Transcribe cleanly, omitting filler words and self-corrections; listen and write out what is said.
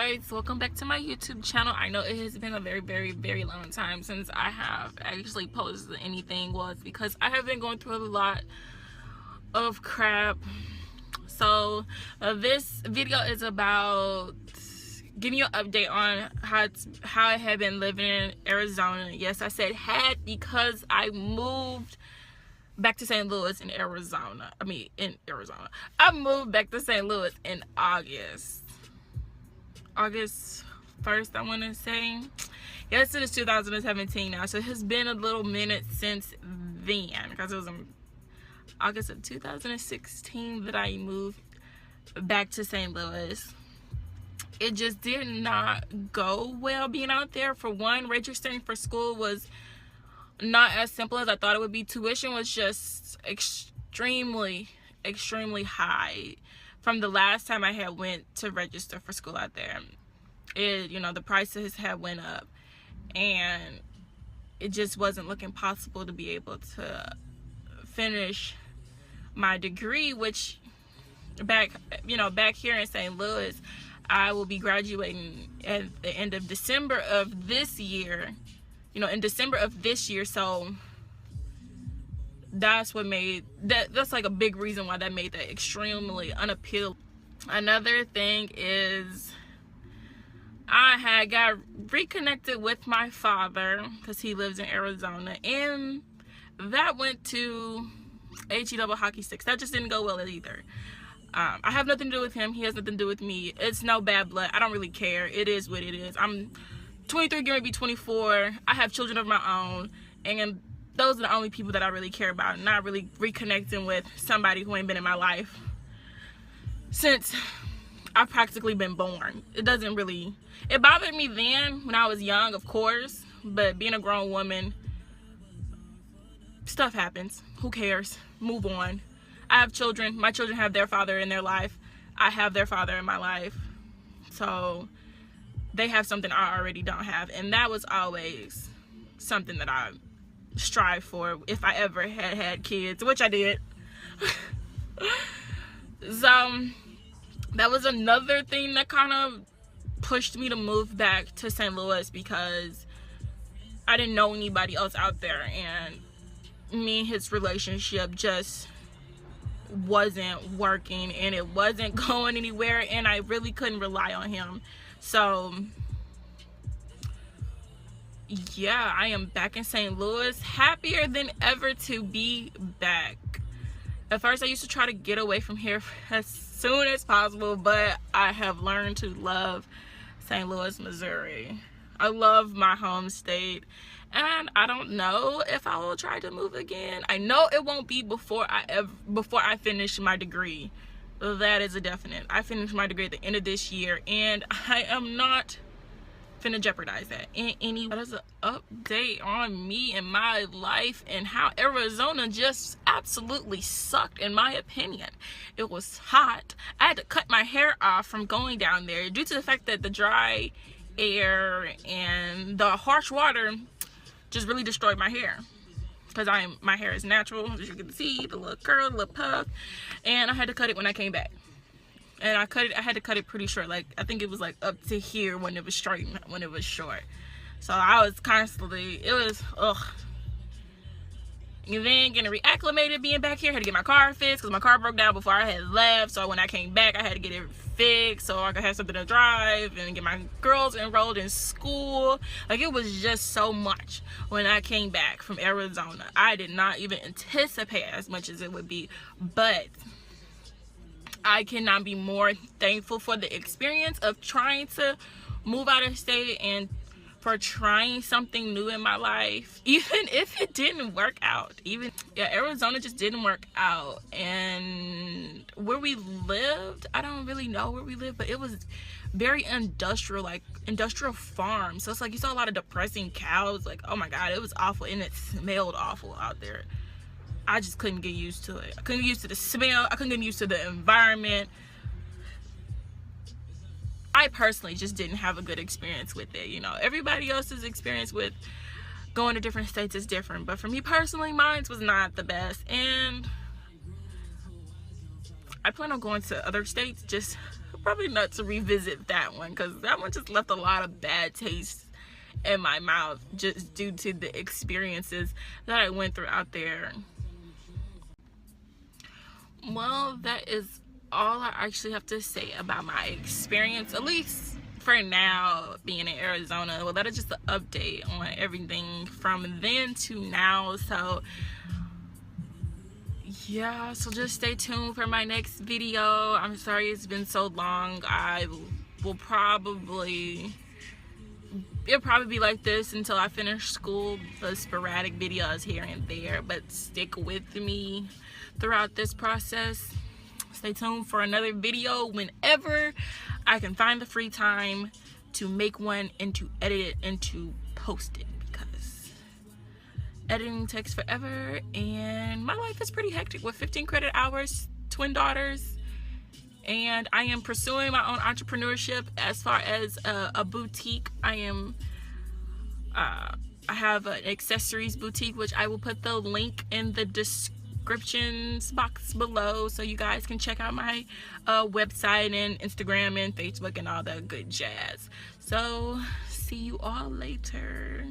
guys, welcome back to my YouTube channel. I know it has been a very long time since I have actually posted anything. Well, it's because I have been going through a lot of crap. So this video is about giving you an update on how I have been living in Arizona. Yes, I said had because I moved back to St. Louis in Arizona. I moved back to St. Louis in August 1st, I want to say. Yes, it is 2017 now, so it has been a little minute since then, because it was in August of 2016 that I moved back to St. Louis. It just did not go well being out there. For one, registering for school was not as simple as I thought it would be. Tuition was just extremely high from the last time I had went to register for school out there. The prices had went up, and it just wasn't looking possible to be able to finish my degree, which back here in St. Louis, I will be graduating at the end of December of this year. In December of this year, so that's what made that's like a big reason why that made that extremely unappealing. Another thing is I had got reconnected with my father because he lives in Arizona, and that went to HE double hockey sticks. That just didn't go well either. I have nothing to do with him. He has nothing to do with me. It's no bad blood. I don't really care. It is what it is. I'm 23, going to be 24. I have children of my own, and those are the only people that I really care about. Not really reconnecting with somebody who ain't been in my life since I've practically been born. It bothered me then when I was young, of course, but being a grown woman, stuff happens. Who cares? Move on. I have children. My children have their father in their life. I have their father in my life. So they have something I already don't have, and that was always something that I strive for if I ever had kids, which I did. So that was another thing that kind of pushed me to move back to St. Louis, because I didn't know anybody else out there, and me and his relationship just wasn't working, and it wasn't going anywhere, and I really couldn't rely on him. So yeah, I am back in St. Louis, happier than ever to be back. At first, I used to try to get away from here as soon as possible, but I have learned to love St. Louis, Missouri. I love my home state, and I don't know if I will try to move again. I know it won't be before I finish my degree. That is a definite. I finished my degree at the end of this year, and I am not finna jeopardize that in any. That is an update on me and my life, and how Arizona just absolutely sucked, in my opinion. It was hot. I had to cut my hair off from going down there due to the fact that the dry air and the harsh water just really destroyed my hair, because my hair is natural, as you can see, the little curl, the little puff, and I had to cut it when I came back. And I had to cut it pretty short. Like, I think it was like up to here when it was straight, when it was short. So I was constantly, ugh. And then getting reacclimated being back here. I had to get my car fixed because my car broke down before I had left. So when I came back, I had to get it fixed so I could have something to drive and get my girls enrolled in school. Like, it was just so much when I came back from Arizona. I did not even anticipate as much as it would be, but I cannot be more thankful for the experience of trying to move out of state and for trying something new in my life, even if it didn't work out. Arizona just didn't work out. And where we lived, I don't really know where we lived, but it was very industrial, like industrial farm. So it's like you saw a lot of depressing cows. Like, oh my god, it was awful, and it smelled awful out there. I just couldn't get used to it. I couldn't get used to the smell. I couldn't get used to the environment. I personally just didn't have a good experience with it. Everybody else's experience with going to different states is different, but for me personally, mine was not the best. And I plan on going to other states just probably not to revisit that one, because that one just left a lot of bad taste in my mouth just due to the experiences that I went through out there. Well, that is all I actually have to say about my experience, at least for now, being in Arizona. Well, that is just an update on everything from then to now. So yeah, so just stay tuned for my next video. I'm sorry it's been so long. It'll probably be like this until I finish school, the sporadic videos here and there, but stick with me throughout this process. Stay tuned for another video whenever I can find the free time to make one and to edit it and to post it, because editing takes forever and my life is pretty hectic with 15 credit hours, twin daughters, and I am pursuing my own entrepreneurship as far as a boutique. I have an accessories boutique, which I will put the link in the descriptions box below, so you guys can check out my website and Instagram and Facebook and all that good jazz. So see you all later.